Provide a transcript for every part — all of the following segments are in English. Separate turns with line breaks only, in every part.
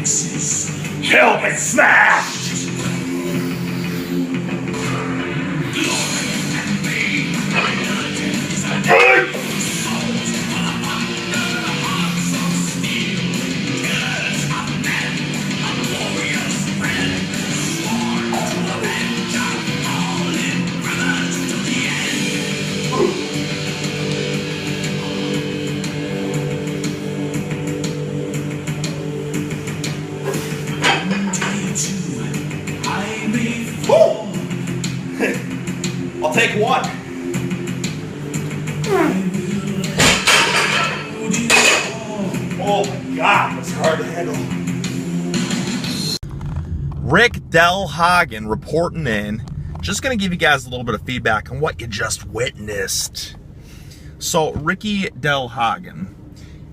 Help it smash! I'll take one. Oh my God, that's hard to handle. Rick Del Hagen reporting in. Just gonna give you guys a little bit of feedback on what you just witnessed. So Ricky Del Hagen,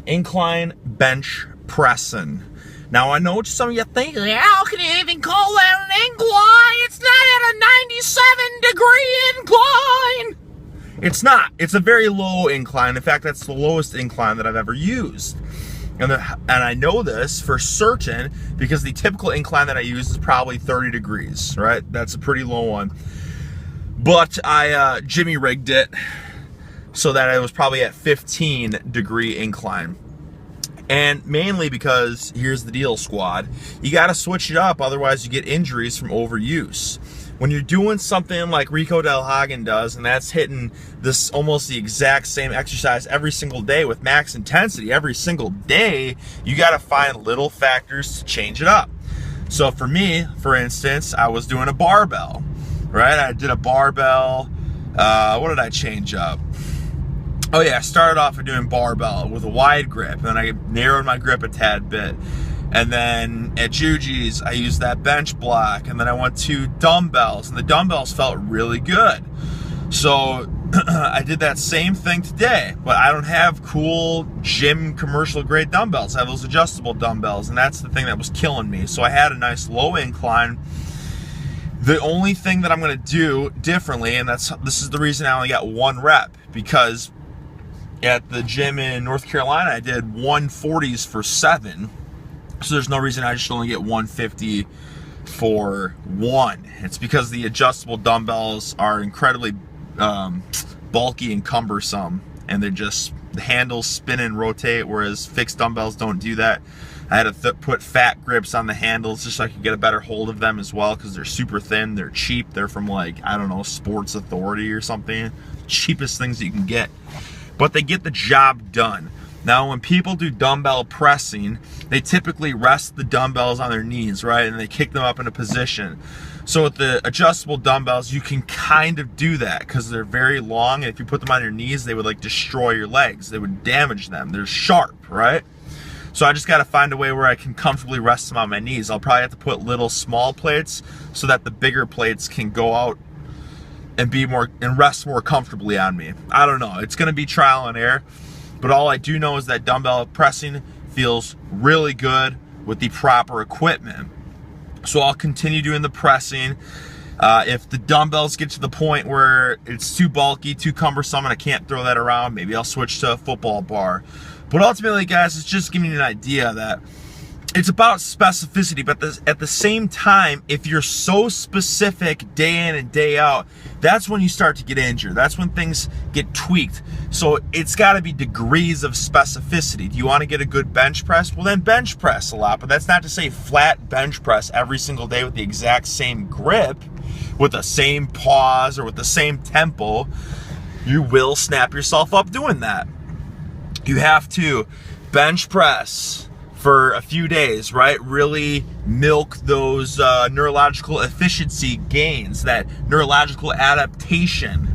incline bench pressing. Now I know what some of you think, how can you even call that an incline? It's not at a 97-degree incline. It's not. It's a very low incline. In fact, that's the lowest incline that I've ever used. And I know this for certain because the typical incline that I use is probably 30 degrees, right? That's a pretty low one. But I Jimmy rigged it so that it was probably at 15-degree incline. And mainly because, here's the deal, squad, you got to switch it up, otherwise you get injuries from overuse. When you're doing something like Rico Del Hagen does, and that's hitting this almost the exact same exercise every single day with max intensity every single day, you got to find little factors to change it up. So for me, for instance, I was doing a barbell, right? I did a barbell. What did I change up? Oh yeah, I started off with doing barbell with a wide grip, and then I narrowed my grip a tad bit. And then at Juji's, I used that bench block, and then I went to dumbbells, and the dumbbells felt really good. So I did that same thing today, but I don't have cool gym commercial grade dumbbells. I have those adjustable dumbbells, and that's the thing that was killing me. So I had a nice low incline. The only thing that I'm gonna do differently, and this is the reason I only got one rep, because at the gym in North Carolina, I did 140s for 7. So there's no reason I should only get 150 for 1. It's because the adjustable dumbbells are incredibly bulky and cumbersome, and they're just, the handles spin and rotate, whereas fixed dumbbells don't do that. I had to put fat grips on the handles just so I could get a better hold of them as well, because they're super thin, they're cheap, they're from like, I don't know, Sports Authority or something. Cheapest things that you can get. But they get the job done. Now, when people do dumbbell pressing, they typically rest the dumbbells on their knees, right? And they kick them up into position. So with the adjustable dumbbells, you can kind of do that because they're very long. And if you put them on your knees, they would like destroy your legs. They would damage them. They're sharp, right? So I just got to find a way where I can comfortably rest them on my knees. I'll probably have to put little small plates so that the bigger plates can go out and be more and rest more comfortably on me. I don't know. It's going to be trial and error, but all I do know is that dumbbell pressing feels really good with the proper equipment. So I'll continue doing the pressing. If the dumbbells get to the point where it's too bulky, too cumbersome, and I can't throw that around, maybe I'll switch to a football bar. But ultimately, guys, it's just giving you an idea that it's about specificity, but at the same time, if you're so specific day in and day out, that's when you start to get injured. That's when things get tweaked. So it's got to be degrees of specificity. Do you want to get a good bench press? Well, then bench press a lot, but that's not to say flat bench press every single day with the exact same grip, with the same pause, or with the same tempo. You will snap yourself up doing that. You have to bench press for a few days, right? Really milk those neurological efficiency gains, that neurological adaptation,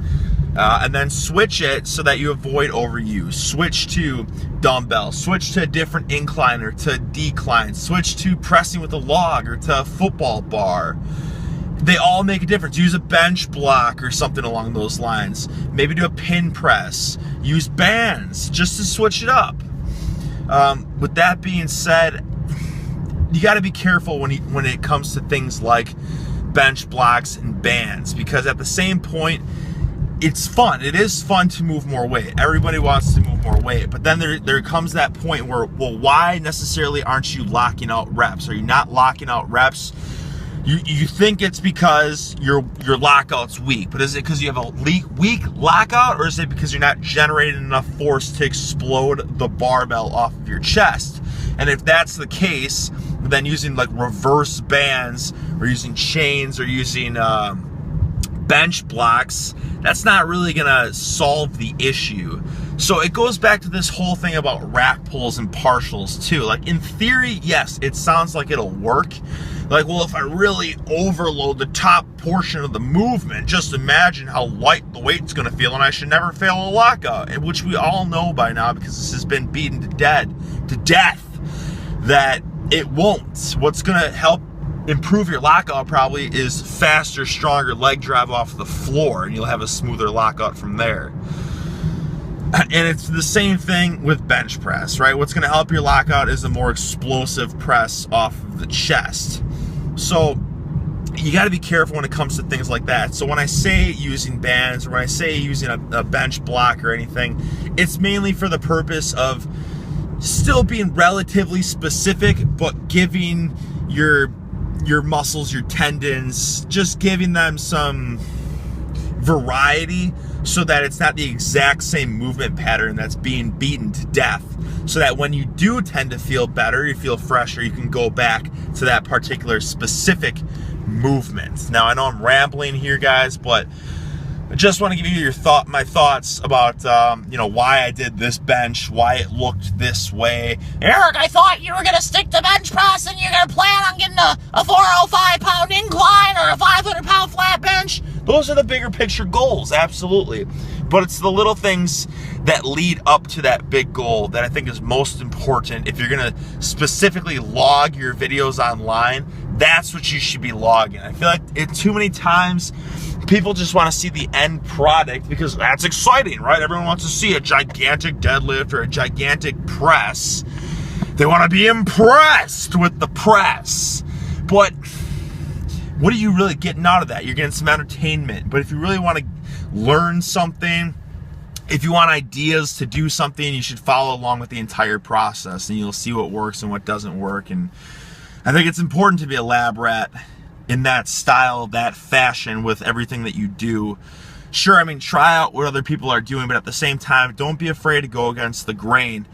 and then switch it so that you avoid overuse. Switch to dumbbell, switch to a different incline or to decline, switch to pressing with a log or to a football bar. They all make a difference. Use a bench block or something along those lines. Maybe do a pin press. Use bands just to switch it up. With that being said, you got to be careful when it comes to things like bench blocks and bands, because at the same point, it's fun. It is fun to move more weight. Everybody wants to move more weight. But then there comes that point where, well, why necessarily aren't you locking out reps? Are you not locking out reps? You think it's because your lockout's weak, but is it because you have a weak lockout, or is it because you're not generating enough force to explode the barbell off of your chest? And if that's the case, then using like reverse bands or using chains or using bench blocks, that's not really gonna solve the issue. So it goes back to this whole thing about rack pulls and partials too. Like in theory, yes, it sounds like it'll work. Like, well, if I really overload the top portion of the movement, just imagine how light the weight's gonna feel, and I should never fail a lockout, which we all know by now because this has been beaten to death that it won't. What's gonna help improve your lockout probably is faster, stronger leg drive off the floor, and you'll have a smoother lockout from there. And it's the same thing with bench press, right? What's going to help your lockout is a more explosive press off of the chest. So you got to be careful when it comes to things like that. So when I say using bands, or when I say using a bench block or anything, it's mainly for the purpose of still being relatively specific, but giving your muscles, your tendons, just giving them some variety so that it's not the exact same movement pattern that's being beaten to death. So that when you do tend to feel better, you feel fresher, you can go back to that particular specific movement. Now, I know I'm rambling here, guys, but I just want to give you my thoughts about why I did this bench, why it looked this way.
Eric, I thought you were going to stick to bench press and you're going to plan on getting a 405-pound incline or a 500-pound flat bench.
Those are the bigger picture goals, absolutely. But it's the little things that lead up to that big goal that I think is most important. If you're going to specifically log your videos online, that's what you should be logging. I feel like too many times people just want to see the end product because that's exciting, right? Everyone wants to see a gigantic deadlift or a gigantic press. They want to be impressed with the press. But what are you really getting out of that? You're getting some entertainment. But if you really want to learn something, if you want ideas to do something, you should follow along with the entire process, and you'll see what works and what doesn't work. And I think it's important to be a lab rat in that style, that fashion with everything that you do. Sure, I mean, try out what other people are doing, but at the same time, don't be afraid to go against the grain.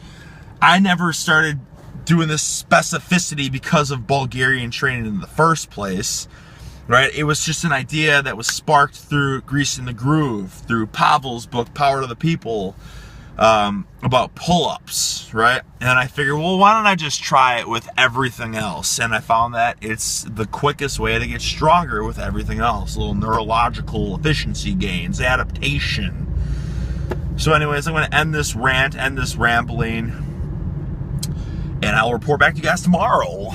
I never started doing this specificity because of Bulgarian training in the first place, right? It was just an idea that was sparked through Greasing the Groove, through Pavel's book, Power to the People, about pull-ups, right? And I figured, well, why don't I just try it with everything else? And I found that it's the quickest way to get stronger with everything else. Little neurological efficiency gains, adaptation. So anyways, I'm going to end this rant, end this rambling, and I'll report back to you guys tomorrow.